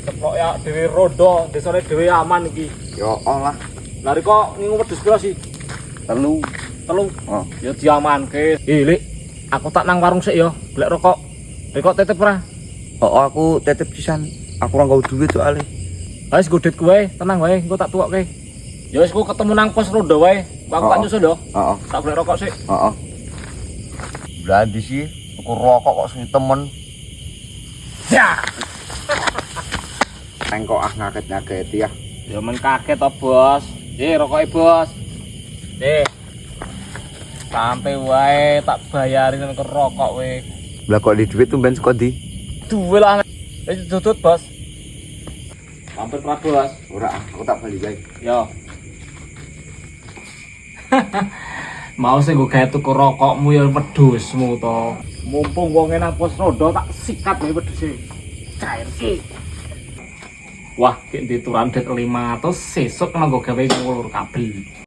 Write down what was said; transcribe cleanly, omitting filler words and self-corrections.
ceplok ya dhewe rondo, desane dhewe aman iki. Yo lah. Lah kok ngingu wedhus pira sih? Telu. Telu. Oh. Ya diamanke. Lik, aku tak nang warung sik ya, golek rokok. Rokok titip ora? Oh, aku titip pisan. Aku ora nggawa duit soalé. Wis godhet kowe, tenang wae, engko tak tuwokke. Ya wis ku ketemu nang pos rondo wae. Aku tak nyusul yo. Heeh. Tak golek rokok sik. Heeh. Berarti sih tuku rokok kok sing temen. Ya. Engko ngaget-ngageti ya. Ya men kaget to, Bos. Rokoke, Bos. Sampai wae tak bayarin ke rokok we. Lah kok di duit tumben saka ndi? Duwe lah. Wis tutut, Bos. Hampir pra, Bos. Ora, aku tak bali wae. Yo. Mau sing go gawe tuku rokokmu ya wedhusmu to. Mumpung wonge nang pos rondo tak sikat wae wedhuse. Cairke. Wah, ki dituran det 500 sesuk kena go gawe ngulur kabel.